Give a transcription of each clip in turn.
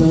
2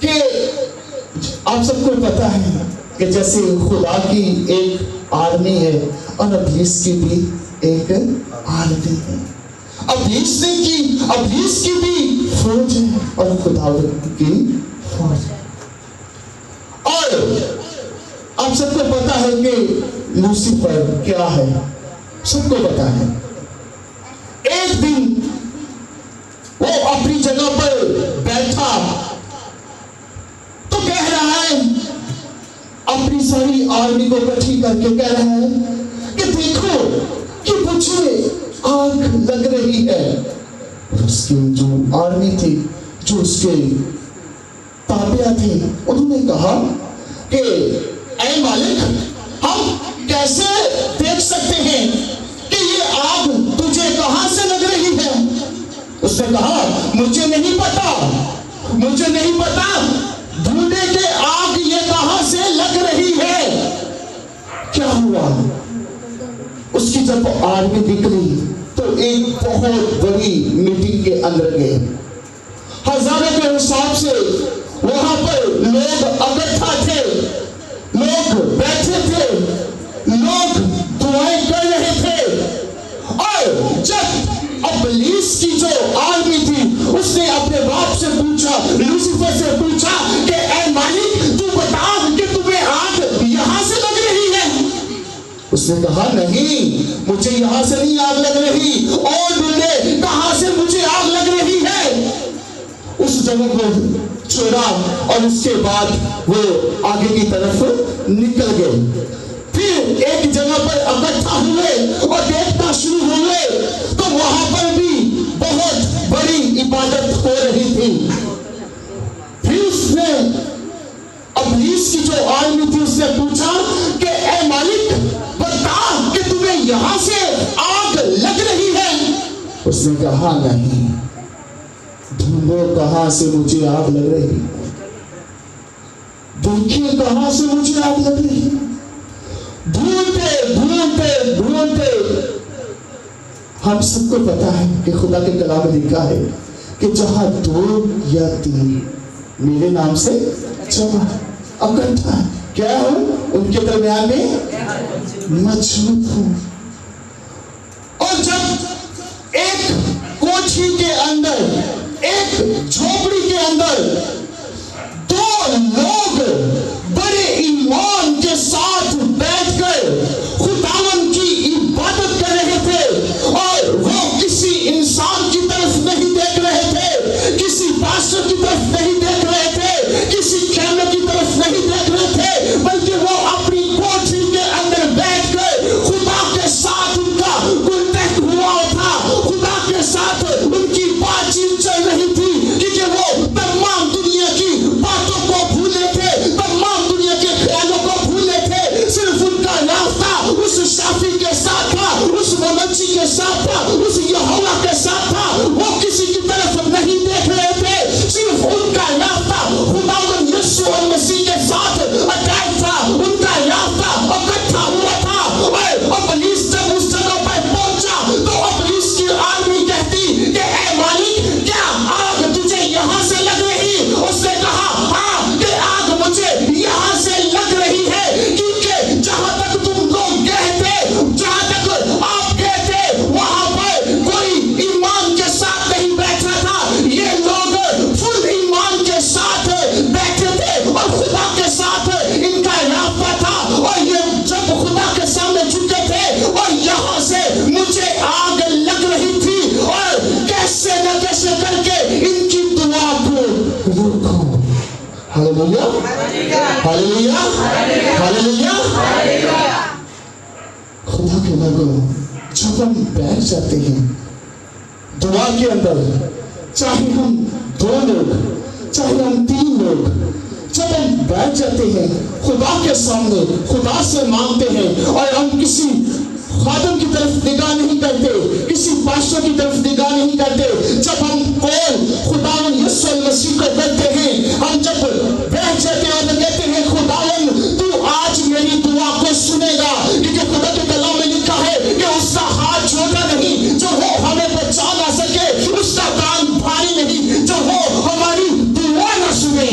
کہ آپ سب کو پتا ہے کہ جیسے خدا کی ایک آرمی ہے اور ابلیس کی بھی ایک آرمی ہے. ابلیس کی بھی فوج ہے اور خدا کی فوج ہے. اور آپ سب کو پتا ہے کہ لوسیفر کیا ہے, سب کو پتا ہے. ایک دن وہ اپنی جگہ پر بیٹھا تو کہہ رہا ہے, اپنی ساری آرمی کو اکٹھی کر کے کہہ رہا ہے کہ دیکھو کہ مجھے آگ لگ رہی ہے. اور اس کی جو آرمی تھی, جو اس کے تابعہ تھے, انہوں نے کہا کہ اے مالک, ہم کیسے دیکھ سکتے ہیں کہ یہ آگ تجھے کہاں سے لگ رہی ہے؟ اس نے کہا مجھے نہیں پتا, ڈھونڈے کہ آگ یہ کہاں سے لگ رہی ہے. کیا ہوا؟ اس کی جب آرمی نکلی تو ایک بہت بڑی میٹنگ کے اندر گئے. ہزاروں کے حساب سے وہاں پر لوگ اکٹھا تھے, لوگ بیٹھے تھے, لوگ دعائیں کر رہے تھے. اور جب ابلیس کی جو آرمی تھی اس نے اپنے باپ سے پوچھا, لوسیفر سے پوچھا کہ اے مالک تو بتا کہ تمہیں آگ یہاں سے لگ رہی ہے. اس نے کہا نہیں, مجھے یہاں سے نہیں آگ لگ رہی, اور ڈھونڈے کہاں سے مجھے آگ لگ رہی ہے. اس جگہ کو چھوڑا اور اس کے بعد وہ آگے کی طرف نکل گئے. پھر ایک جگہ پر اکٹھا ہوئے اور دیکھنا شروع ہوئے تو وہاں پر بھی بہت بڑی عبادت ہو رہی تھی. پھر اس نے ابلیس کی جو آرمی تھی اس نے پوچھا کہ اے مالک بتا کہ تمہیں یہاں سے آگ لگ رہی ہے. اس نے کہا نہیں, ڈھونڈو کہاں سے مجھے آگ لگ رہی ہے, دیکھیے کہاں سے مجھے آگ لگ رہی ہے. ڈھونڈتے ہم سب کو پتا ہے کہ خدا کے کلام میں لکھا ہے کہ جہاں 2 یا 3 میرے نام سے جمع اکٹھا ہے, کیا ہوں ان کے درمیان میں موجود ہوں. اور جب ایک کوٹھی کے اندر, ایک جھوپڑی کے اندر 2 لوگ بڑے ایمان کے ساتھ بیٹھ کر خداوند کی عبادت کر رہے تھے, اور وہ کسی انسان کی طرف نہیں دیکھ رہے تھے, کسی پاسٹر کی طرف نہیں دیکھ رہے تھے, کسی کیمرے کی طرف نہیں دیکھ رہے تھے, بلکہ وہ اپنی کوٹھی کے اندر بیٹھ کر خدا کے ساتھ ان کا کانٹیکٹ ہوا تھا, خدا کے ساتھ ان کی بات چیت چل رہی تھی, کیونکہ وہ تمام دنیا کی باتوں کو بھولے تھے, تمام دنیا کے خیالوں کو بھولے تھے. صرف ان کا رابطہ اس شافی کے ساتھ تھا, اس منجی کے ساتھ تھا, اس یہوہ کے ساتھ تھا. وہ کسی کی طرف نہیں دیکھ رہے تھے, صرف ان کا رابطہ خداوند یسوع مسیح کے ساتھ اٹیچ تھا, ان کا رابطہ اکٹھا ہوا تھا. اور ابلیس جب اس جگہ پر پہنچا تو ابلیس کی آرمی کہتی کہ اے مالک کیا آگ تجھے یہاں سے لگ رہی؟ اس نے کہا ہاں کہ آگ مجھے یہاں سے لگ رہی ہے, کیونکہ جہاں تک تم لوگ گئے تھے, جہاں تک آپ گئے تھے, وہاں پر کوئی ایمان کے ساتھ نہیں بیٹھا تھا. یہ لوگ فل ایمان کے ساتھ بیٹھے تھے اور خدا کے ساتھ ان کا رابطہ تھا. اور یہ جب خدا کے سامنے جھکے تھے اور یہاں سے مجھے آگ لگ رہی تھی, اور کیسے نہ کیسے کر کے ان کی دعا کو روکو. Hallelujah, hallelujah, hallelujah. خدا کے لوگوں, جب ہم بیٹھ جاتے ہیں دعا کے اندر, چاہے ہم 2 لوگ, چاہے ہم 3 لوگ, جب ہم بیٹھ جاتے ہیں خدا کے سامنے, خدا سے مانگتے ہیں, اور ہم کسی خادم کی طرف نگاہ نہیں کرتے, کسی پاسٹر کی طرف نگاہ نہیں کرتے, جب ہم کال خداوند یسوع مسیح کو کرتے ہیں, ہم جب بیٹھ جاتے ہیں اور کہتے ہیں خداوند تو آج میری دعا کو سنے گا, کیونکہ خدا کے کلام میں لکھا ہے کہ اس کا ہاتھ چھوٹا نہیں جو وہ ہمیں بچا نہ سکے, اس کا کان بھاری نہیں جو وہ ہماری دعا نہ سنے.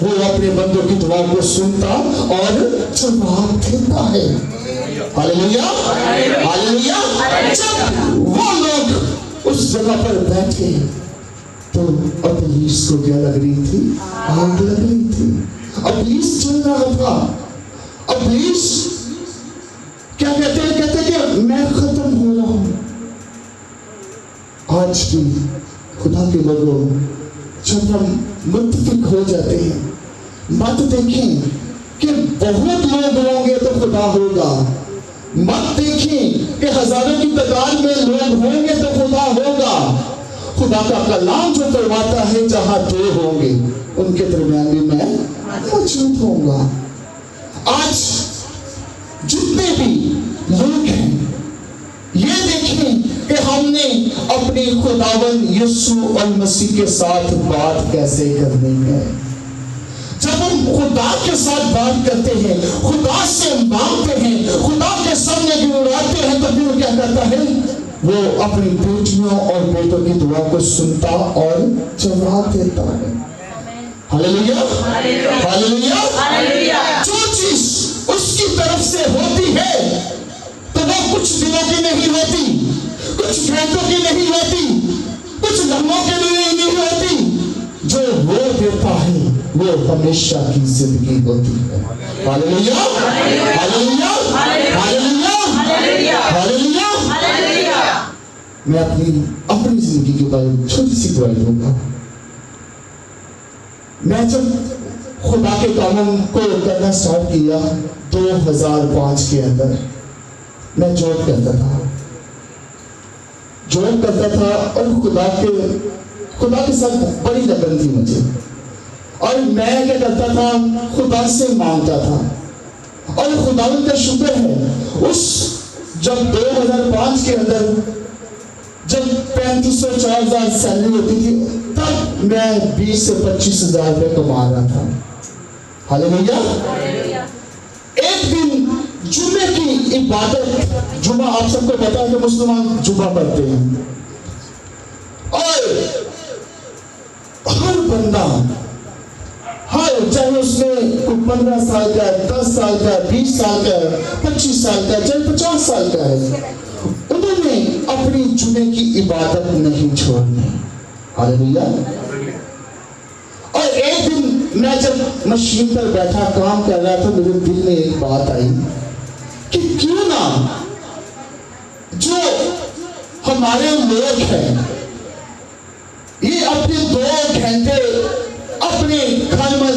وہ اپنے بندوں کی دعا کو سنتا اور جواب دیتا ہے. ہاللیلویا ہاللیلویا. جب وہ لوگ اس جگہ پر بیٹھے تو ابلیس کو کیا لگ رہی تھی؟ آگ لگ رہی تھی. ابلیس چل رہا تھا. ابلیس کیا کہتے ہیں؟ کہتے ہیں کہ میں ختم ہو رہا ہوں. آج بھی خدا کے لوگوں جب ہم متفق ہو جاتے ہیں مت دیکھیں کہ بہت لوگ ہوں گے تو خدا ہوگا. مت دیکھیں کہ ہزاروں کی تعداد میں لوگ ہوں گے تو خدا ہوگا. خدا کا کلام جو کرواتا ہے جہاں دو ہوں گے ان کے درمیان بھی میں موجود ہوں گا. آج جتنے بھی لوگ ہیں یہ دیکھیں کہ ہم نے اپنے خداوند یسوع المسیح کے ساتھ بات کیسے کرنی ہے. جب ہم خدا کے ساتھ بات کرتے ہیں خدا سے مانگتے ہیں خدا کے سامنے گڑگڑاتے ہیں تو پھر کیا کرتا ہے؟ وہ اپنی بیٹیوں اور بیٹوں کی دعا کو سنتا اور جواب دیتا ہے. ہاللیلویا ہاللیلویا. جو چیز اس کی طرف سے ہوتی ہے تو وہ کچھ دنوں کی نہیں ہوتی, کچھ گھنٹوں کی نہیں ہوتی, کچھ لمحوں کے لیے نہیں ہوتی. جو وہ دیتا ہے وہ ہمیشہ کی زندگی ہوتی ہے. ہاللیلویا ہاللیلویا ہاللیلویا ہاللیلویا. میں اپنی زندگی کے بارے میں چھوٹی سی دعائی دوں گا. میں جب خدا کے کاموں کو کرنا سٹارٹ کیا 2005 کے اندر میں جاب کرتا تھا اور خدا کے ساتھ بڑی لگن تھی مجھے. اور میں کیا کرتا تھا؟ خدا سے مانگتا تھا. اور خداوند کا شکر ہے اس جب 2005 کے اندر جب 3500-4000 سیلری ہوتی تھی تب میں 20 سے 25,000 روپے کما رہا تھا. ہاللیلویا. ایک دن جمعے کی عبادت, جمعہ آپ سب کو پتا ہے کہ مسلمان جمعہ پڑھتے ہیں اور ہر بندہ چاہے اس میں کوئی 15 سال کا ہے, 10 سال کا ہے, 20 سال کا ہے, 25 سال کا ہے, چاہے 50 سال کا ہے, انہوں نے اپنی جمعے کی عبادت نہیں چھوڑنی. ہاللیلویا. اور ایک دن میں جب مشین پر بیٹھا کام کر رہا تھا میرے دل میں ایک بات آئی کہ کیوں نہ جو ہمارے لوگ ہیں یہ اپنے 2 گھنٹے اپنے گھر میں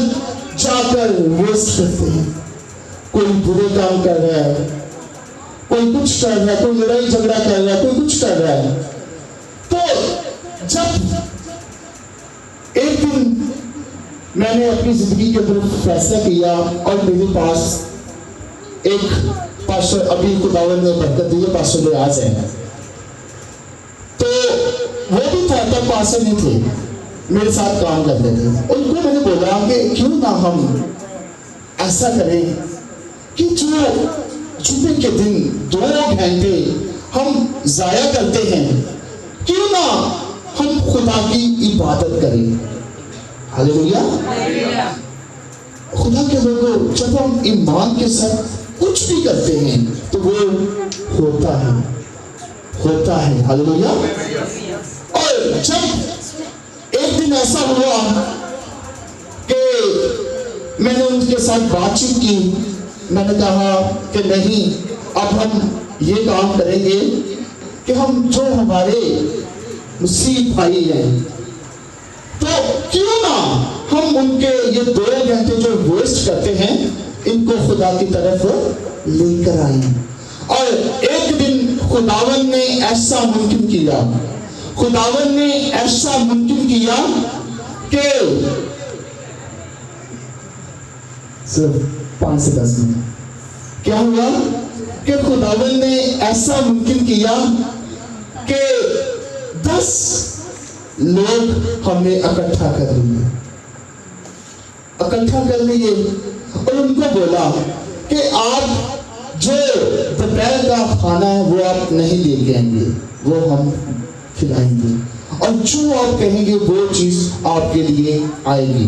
جا کر ویسٹ کرتے ہیں. کوئی برے کام کر رہا ہے, کوئی کچھ کر رہا ہے, کوئی لڑائی جھگڑا کر رہا ہے, کوئی کچھ کر رہا ہے. تو جب ایک دن میں نے اپنی زندگی کے اندر فیصلہ کیا اور میرے پاس ایک پاسٹر ابھی خداوند نے برکت دی ہے, پاسٹر ریاض ہے, تو وہ بھی تھا تب پاسٹر نہیں تھے, میرے ساتھ کام کرتے تھے. ان کو میں نے بولا کہ کیوں نہ ہم ایسا کریں کہ جو جمعے کے دن 2 گھنٹے ہم ضائع کرتے ہیں کیوں نہ ہم خدا کی عبادت کریں. ہاللیلویا. خدا کے لوگوں جب ہم ایمان کے ساتھ کچھ بھی کرتے ہیں تو وہ ہوتا ہے. ہاللیلویا. اور جب ایک دن ایسا ہوا کہ میں نے ان کے ساتھ بات چیت کی, میں نے کہا کہ نہیں اب ہم یہ کام کریں گے کہ ہم جو ہمارے مسیح بھائی ہیں تو کیوں نہ ہم ان کے یہ 2 گھنٹے جو ویسٹ کرتے ہیں ان کو خدا کی طرف لے کر آئیں. اور ایک دن خداوند نے ایسا ممکن کیا کہ صرف 5 سے 10 منٹ کیا ہوا کہ خداوند نے ایسا ممکن کیا کہ 10 لوگ ہم نے اکٹھا کر لیے اور ان کو بولا کہ آپ جو دوپہر کا کھانا ہے وہ آپ نہیں لے کے آئیں گے, وہ ہم کھلائیں گے, اور جو آپ کہیں گے وہ چیز آپ کے لیے آئے گی.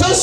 10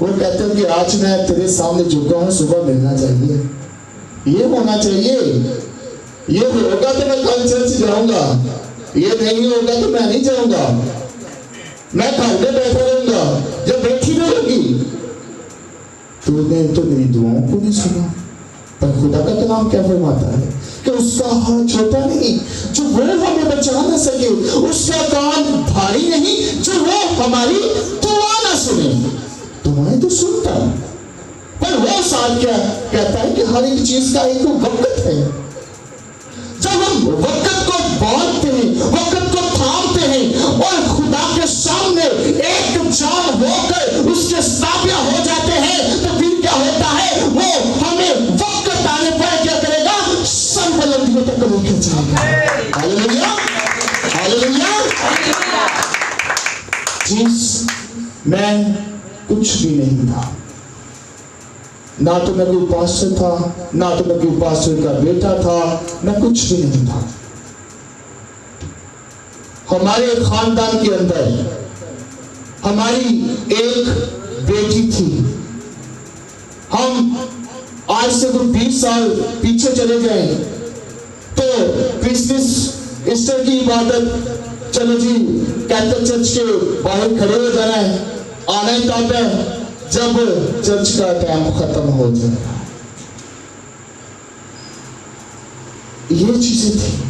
وہ کہتے ہیں کہ آج میں تیرے سامنے جھکا ہوں, صبح ملنا چاہیے, یہ ہونا چاہیے. یہ ہوگا تو میں کل چرچ جاؤں گا, یہ نہیں ہوگا تو میں نہیں جاؤں گا, میں گھر میں بیٹھا رہوں گا. جب بیٹھی رہے گی تو نے تو میری دعاؤں کو نہیں سنا. پر خدا کا کلام کیا فرماتا ہے کہ اس کا ہاتھ چھوٹا نہیں جو وہ ہمیں بچا نہ سکے, اس کا کان بھاری نہیں جو وہ ہماری دعا نہ سنے. دعائیں تو سنتا, پر وہ ساتھ کیا کہتا ہے کہ ہر ایک چیز کا ایک وقت ہے. جب ہم وقت کو باندھتے ہیں, وقت کو تھامتے ہیں اور خدا کے سامنے ایک جان ہو کر اس کے تابع ہو جاتے ہیں, تو پھر کیا ہوتا ہے, وہ ہمیں وقت آنے پر کیا کرے گا, سر بلندیوں تک لے کے جائے گا. ہاللیلویا, ہاللیلویا. جس میں کچھ بھی نہیں تھا, نہ تو میں کوئی پاسٹر تھا, نہ تو میں کوئی پاسٹر کا بیٹا تھا, میں کچھ بھی نہیں تھا. ہمارے خاندان کے اندر ہماری ایک بیٹی تھی. ہم آج سے کوئی 20 سال پیچھے چلے جائیں تو کرسمس ایسٹر کی عبادت, چلو جی کیتھولک چرچ کے باہر کھڑے ہو جانا ہے, آنا ہی کام ہے جب چرچ کا ٹائم ختم ہو جائے. یہ چیزیں تھیں.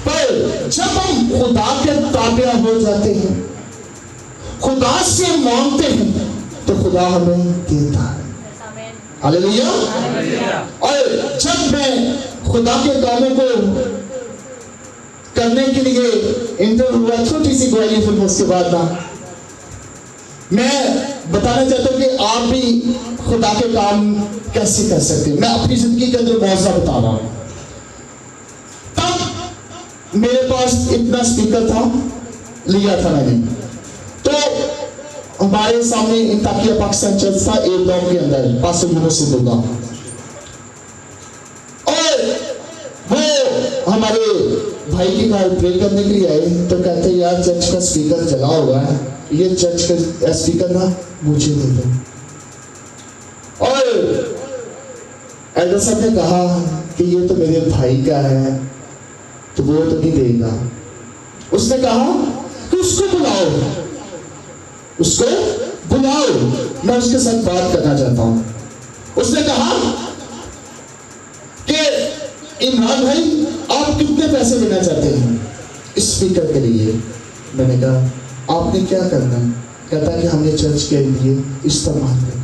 پر جب ہم خدا کے تابع ہو جاتے ہیں, خدا سے مانگتے ہیں, تو خدا ہمیں دیتا ہے. ہاللیلویا. اور جب میں خدا کے کاموں کو کرنے کے لیے انٹر ہوا, چھوٹی سی گواہی پھر اس کے بعد نا میں بتانا چاہتا ہوں کہ آپ بھی خدا کے کام کیسے کر سکتے ہیں. میں اپنی زندگی کے اندر موضوع بتا رہا ہوں. تب میرے پاس اتنا اسپیکر تھا, لیا تھا میں نے, تو ہمارے سامنے انتاکیہ پاکستان چرچ تھا, اے بلاک کے اندر, پاسٹر یونس سندھو کا. اور وہ ہمارے بھائی کے گھر پرے کرنے کے لیے آئے, تو کہتے ہیں یار چرچ کا اسپیکر جلا ہوا ہے, یہ چرچ کا اسپیکر نا مجھے دے دو. اور ایڈر صاحب نے کہا کہ یہ تو میرے بھائی کا ہے, تو وہ تو نہیں دے گا. اس نے کہا کہ اس کو بلاؤ, اس کو بلاؤ, میں اس کے ساتھ بات کرنا چاہتا ہوں. اس نے کہا کہ عمران بھائی آپ کتنے پیسے لینا چاہتے ہیں اسپیکر کے لیے. میں نے کہا آپ نے کیا کرنا ہے؟ کہتا ہے کہ ہم نے چرچ کے لیے استعمال کرنا.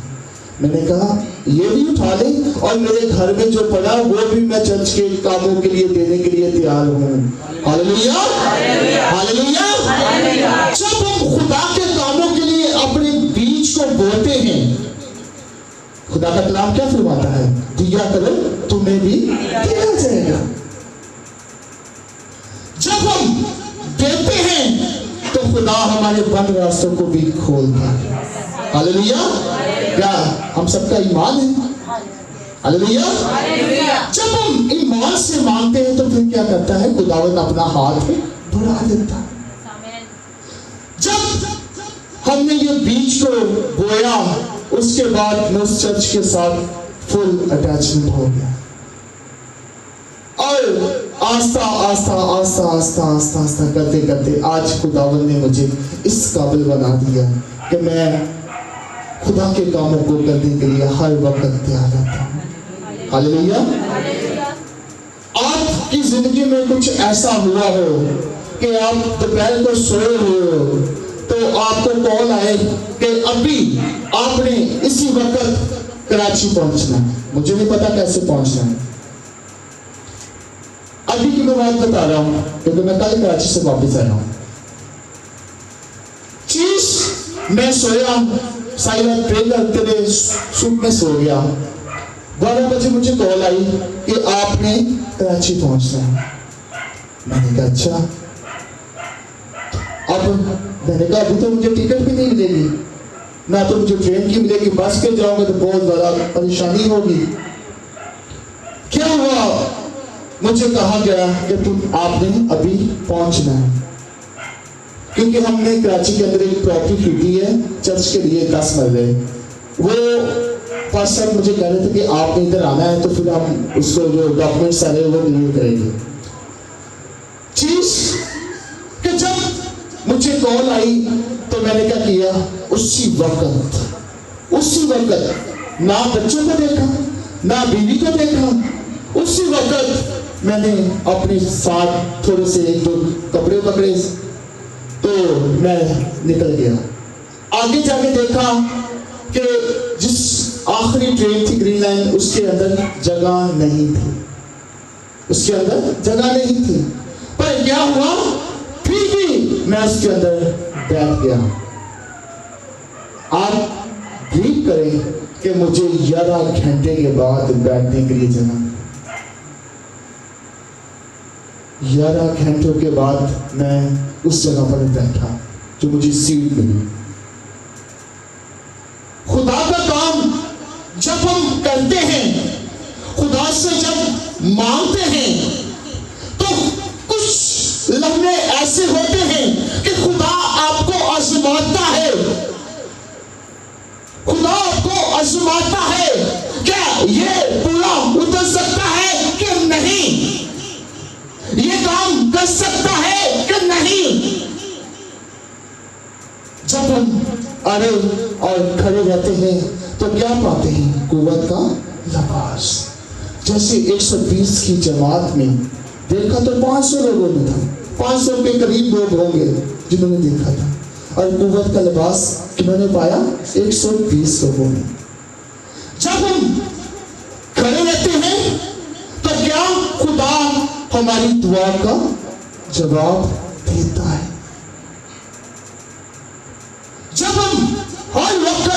میں نے کہا یہ بھی اٹھا لیں, اور میرے گھر میں جو پڑا وہ بھی میں چرچ کے کاموں کے لیے دینے کے لیے تیار ہوں. ہاللیلویا, ہاللیلویا. جب ہم خدا کے کاموں کے لیے اپنے بیج کو بوتے ہیں, خدا کا کلام کیا فرماتا ہے, دیا کرو تمہیں بھی دیا جائے گا. جب ہم دیتے ہیں تو خدا ہمارے بند راستوں کو بھی کھولتا ہے. ہاللیلویا. کیا ہم سب کا ایمان ہے؟ ہاللیلویا. جب ہم ایمان سے مانگتے ہیں تو پھر کیا کرتا ہے, خداوند اپنا ہاتھ بڑھا دیتا ہے. جب ہم نے یہ بیج کو بویا, اس کے بعد میں اس چرچ کے ساتھ فل اٹیچمنٹ ہو گیا, اور آہستہ آہستہ آہستہ آہستہ آہستہ آہستہ کرتے کرتے آج خداوند نے مجھے اس قابل بنا دیا کہ میں خدا کے کاموں کو کرنے کے لیے ہر وقت تیار رہتا ہوں. ہاللیلویا. آپ کی زندگی میں کچھ ایسا ہوا ہو کہ آپ دوپہر کو سوئے ہوئے ہو, تو آپ کو کال آئے کہ ابھی آپ نے اسی وقت کراچی پہنچنا ہے. مجھے نہیں پتا کیسے پہنچنا ہے, ابھی کی میں بات بتا رہا ہوں کیونکہ میں کل کراچی سے واپس آیا ہوں. چیز میں سویا, ساری رات پرے کرتے رہے, سوٹ میں سو گیا. 12 بجے مجھے کال آئی کہ آپ نے کراچی پہنچنا ہے. میں نے کہا اچھا. اب میں نے کہا ابھی تو مجھے ٹکٹ بھی نہیں ملے گی, نہ تو مجھے ٹرین کی ملے گی, بس کے جاؤں گا تو بہت بڑا پریشانی ہوگی. کیا ہوا؟ مجھے کہا گیا کہ تم آپ نے ابھی پہنچنا ہے. کیونکہ ہم نے کراچی کے اندر ایک پراپرٹی خریدی ہے چرچ کے لیے 10 مرلے. وہ پاسٹر مجھے کہہ رہے تھے کہ آپ نے ادھر آنا ہے تو پھر ہم اس کو جو ڈاکومنٹس سارے وہ کلیئر کریں گے. چیز کہ جب مجھے کال آئی تو میں نے کیا کیا, اسی وقت نہ بچوں کو دیکھا نہ بیوی کو دیکھا, اسی وقت میں نے اپنے ساتھ تھوڑے سے 1-2 کپڑے پکڑے تو میں نکل گیا. آگے جا کے دیکھا کہ جس آخری ٹرین تھی گرین لائن, اس کے اندر جگہ نہیں تھی, پر کیا ہوا, پھر بھی میں اس کے اندر بیٹھ گیا. آپ بلیو کریں کہ مجھے 11 گھنٹے کے بعد بیٹھنے کے لیے جگہ, 11 گھنٹوں کے بعد میں اس جگہ پر بیٹھا جو مجھے سیٹ ملی. خدا کا کام جب ہم کرتے ہیں, خدا سے جب مانگتے ہیں, تو کچھ لمحے ایسے ہوتے ہیں کہ خدا آپ کو آزماتا ہے. خدا آپ کو آزماتا ہے, کیا یہ پورا اتر سکتا ہے کہ نہیں, یہ کام کر سکتا ہے کہ نہیں. جب ہم اڑے اور کھڑے رہتے ہیں تو کیا پاتے ہیں, قوت کا لباس. جیسے 120 کی جماعت میں دیکھا تو 500 لوگوں میں تھا, 500 کے قریب لوگ ہوں گے جنہوں نے دیکھا تھا, اور قوت کا لباس کنہوں نے پایا, 120 لوگوں نے. جب ہم کھڑے رہتے ہیں تو کیا خدا ہماری دعا کا جواب دیتا ہے. جب ہم ہر وقت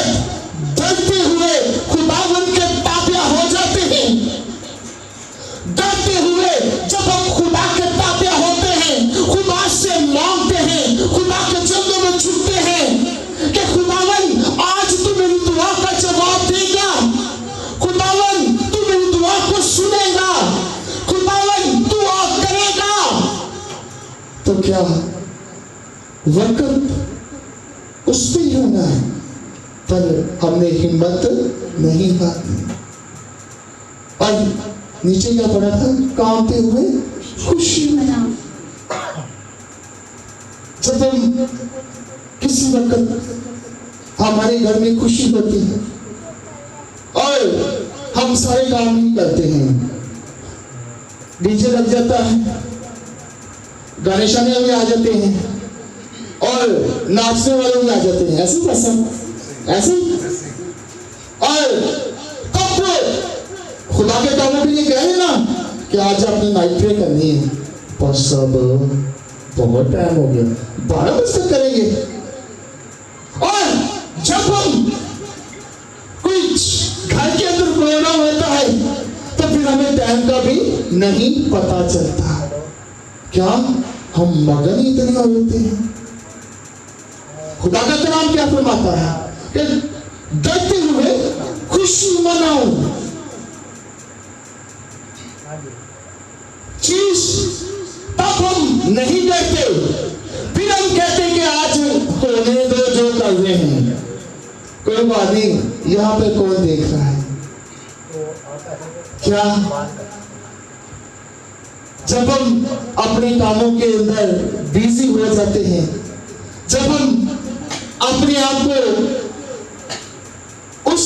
ڈرتے ہوئے خداوند کے تابع ہو جاتے ہیں, ڈرتے ہوئے جب ہم خدا کے تابع ہوتے ہیں, خدا سے مانگتے ہیں, خدا کے چرنوں میں جھکتے ہیں کہ خداوند آج تو میری دعا کا جواب دے گا, خداوند تو میری دعا کو سنے گا, خداوند دعا کرے گا, تو کیا وقت اس پہ ہی ہونا ہے, پر ہم نے ہمت نہیں ہاری. اور نیچے کیا پڑا تھا, کانپتے ہوئے خوشی مناؤ. جب ہم کسی وقت ہمارے گھر میں خوشی ہوتی ہے اور ہم سارے کام نہیں کرتے ہیں, ڈی جے لگ جاتا ہے, گانے شانے میں آ جاتے ہیں اور ناچنے والے بھی آ جاتے ہیں, ایسے پسند ایسے, اور کب خدا کے کاموں کے لیے کہہ رہے نا کہ آج آپ نے نائٹ پرے کرنی ہے, پر سب بہت ٹائم ہو گیا, 12 بجے تک کریں گے. اور جب ہم کچھ گھر کے اندر پروگرام ہوتا ہے تو پھر ہمیں ٹائم کا بھی نہیں پتا چلتا. کیا ہم مگن ہی اتنے ہوتے ہیں. خدا کا کلام کیا فرماتا ہے کہ ڈرتے ہوئے خوشی مناؤ. چیز تب ہم نہیں ڈرتے, پھر ہم کہتے کہ آج ہونے دو جو کر رہے ہیں, کوئی بات نہیں, یہاں پہ کون دیکھ رہا ہے. کیا جب ہم اپنے کاموں کے اندر بیزی ہو جاتے ہیں, جب ہم اپنے آپ کو اس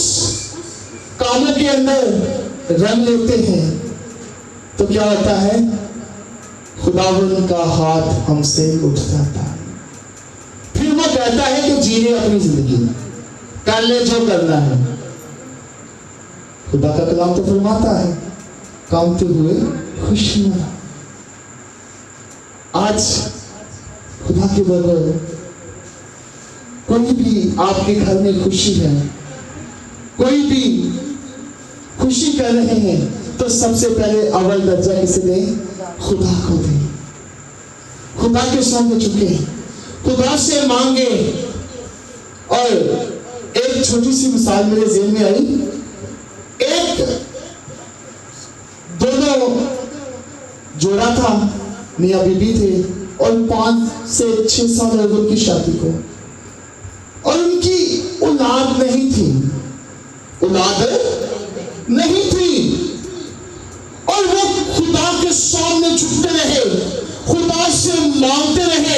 کاموں کے اندر رنگ لیتے ہیں, تو کیا ہوتا ہے, خداوند کا ہاتھ ہم سے اٹھ جاتا ہے. پھر وہ کہتا ہے کہ جی لے اپنی زندگی, کر لے جو کرنا ہے. خدا کا کلام تو فرماتا ہے کامتے ہوئے خوشی منا. آج خدا کے بغیر کوئی بھی آپ کے گھر میں خوشی ہے, کوئی بھی خوشی کر رہے ہیں, تو سب سے پہلے اول درجہ کسے دیں, خدا کو دیں. خدا کے سامنے جھکے, خدا سے مانگے. اور ایک چھوٹی سی مثال میرے ذہن میں آئی. ایک دونوں جوڑا تھا, میاں بیوی تھے, اور 5 سے 6 سال ہو گئے ان کی شادی کو، اور ان کی اولاد نہیں تھی، اور وہ خدا کے سامنے جھکتے رہے، خدا سے مانگتے رہے،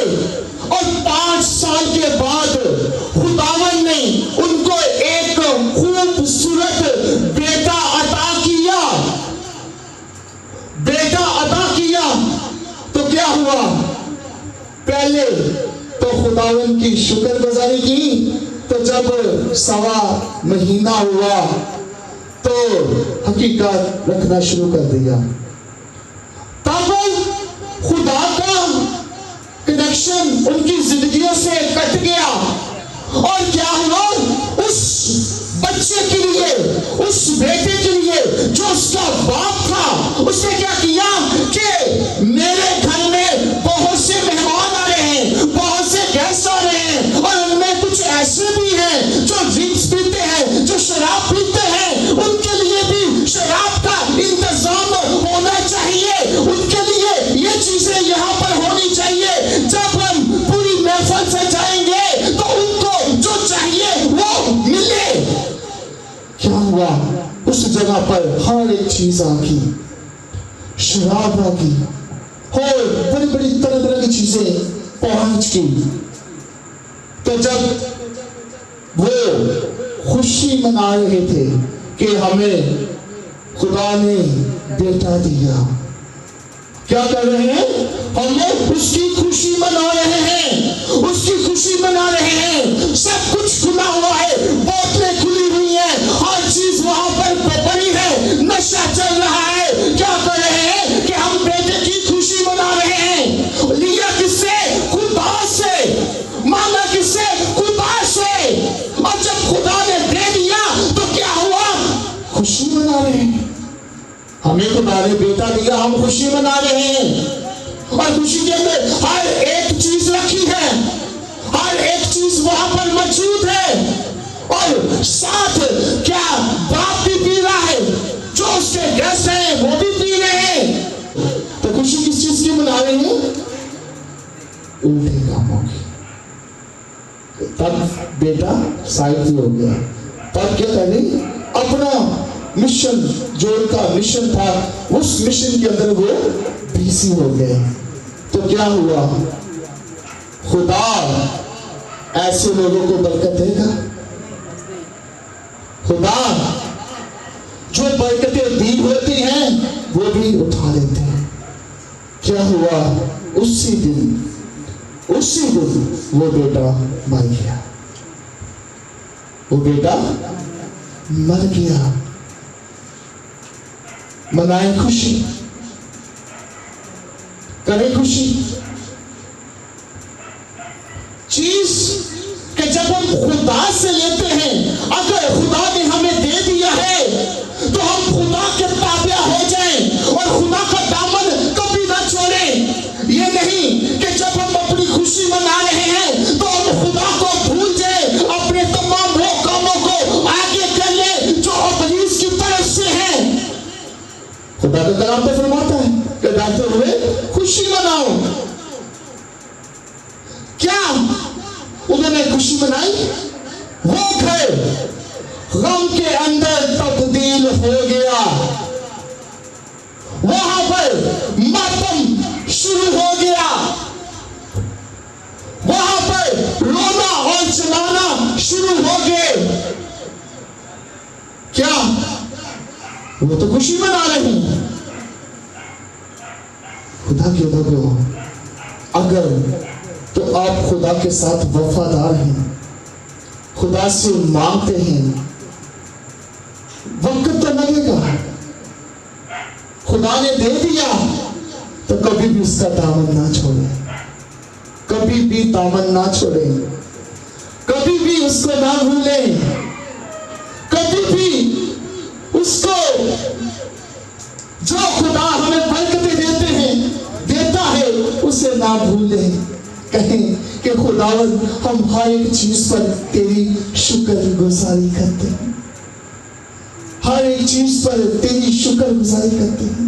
اور 5 سال کے بعد خداوند نے ان کو ایک خوبصورت بیٹا عطا کیا۔ تو کیا ہوا؟ پہلے تو خداوند کی شکر گزاری کی، تو جب 1.25 مہینہ ہوا تو حقیقت رکھنا شروع کر دیا۔ تب خدا کا کنیکشن ان کی زندگیوں سے کٹ گیا، اور کیا ہوا؟ اس بچے کے لیے، اس بیٹے کے لیے جو اس کا باپ تھا، اس نے کیا کیا کہ میرے گھر میں بہت سے مہمان آ رہے ہیں، بہت سے گیسٹ آ رہے ہیں، اور ان میں کچھ ایسے بھی ہیں جو ڈرنکس پیتے ہیں، جو شراب پیتے ہیں، ان کے لیے بھی شراب کا انتظام ہونا چاہیے، ان کے لیے یہ چیزیں یہاں پر ہونی چاہیے۔ جب ہم پوری محفل سے جائیں گے تو ان کو جو چاہیے وہ ملے۔ کیا ہوا؟ اس جگہ پر ہر ایک چیز آ گئی، شراب آ گئی، اور بڑی بڑی طرح کی چیزیں پہنچ گئی۔ تو جب وہ خوشی منا رہے تھے کہ ہمیں خدا نے بیٹا دیا، کیا کر رہے ہیں؟ ہم لوگ اس کی خوشی منا رہے ہیں، اس کی خوشی منا رہے ہیں۔ سب کچھ کھلا ہوا ہے، بوتلیں کھلی ہوئی ہیں، ہر چیز وہاں پر پڑی ہے، نشہ چل رہا ہے۔ کیا کر رہے ہیں کہ ہم بیٹے کی خوشی منا رہے ہیں۔ لیا کس سے؟ خدا سے۔ مانگا کس سے؟ خدا سے۔ اور جب خدا نے دے دیا تو کیا ہوا؟ خوشی منا رہے ہیں۔ ہمیں خدا نے بیٹا دیا، ہم خوشی منا رہے ہیں، اور خوشی کے اندر ہر ایک چیز رکھی ہے، ہر ایک چیز وہاں پر موجود ہے، اور ساتھ کیا باپ بھی پی رہا ہے، جو اس کے گیسٹ ہیں وہ بھی پی رہے ہیں۔ تو خوشی کس چیز کی منا رہے ہیں؟ الٹے کاموں کی۔ تب بیٹا سائد ہو گیا، تب کیا کریں؟ اپنا مشن، جو ان کا مشن تھا، اس مشن کے اندر وہ بیزی ہو گئے۔ تو کیا ہوا؟ خدا ایسے لوگوں کو برکت دے گا؟ خدا جو برکتیں دی ہوتی ہیں وہ بھی اٹھا لیتے ہیں۔ کیا ہوا؟ اسی دن وہ بیٹا مر گیا، وہ بیٹا مر گیا۔ منائیں خوشی، کریں خوشی۔ چیز کہ جب ہم خدا سے لیتے ہیں، اگر خدا نے ہمیں دے دیا ہے تو ہم خدا کے تابع ہو جائیں، اور خدا کا دامن کبھی نہ چھوڑیں۔ یہ نہیں کہ جب ہم اپنی خوشی منا رہے ہیں تو ہم خدا کو بھول جائیں، اپنے تمام وہ کاموں کو آگے کر لیں جو ابلیس کی طرف سے ہیں۔ خدا کا کلام تو فرماتا ہے کہ گاتے ہوئے خوشی مناؤ۔ کیا انہوں نے خوشی منائی؟ وہ گھر غم کے اندر تبدیل ہو گیا، وہاں پر ماتم شروع ہو گیا، وہاں پر رونا اور چلانا شروع ہو گئے۔ کیا؟ وہ تو خوشی منا رہے ہیں۔ خدا کے لوگوں، اگر تو آپ خدا کے ساتھ وفادار ہیں، خدا سے مانگتے ہیں، وقت تو لگے گا، خدا نے دے دیا تو کبھی بھی اس کا دامن نہ چھوڑیں، کبھی بھی دامن نہ چھوڑیں، کبھی بھی اس کو نہ بھولیں، کبھی بھی اس کو، جو خدا ہمیں برکتیں دیتا ہے اسے نہ بھولیں۔ کہیں کہ خداوند ہم ہر ایک چیز پر تیری شکر گزاری کرتے ہیں، ہر ایک چیز پر تیری شکر گزاری کرتے ہیں،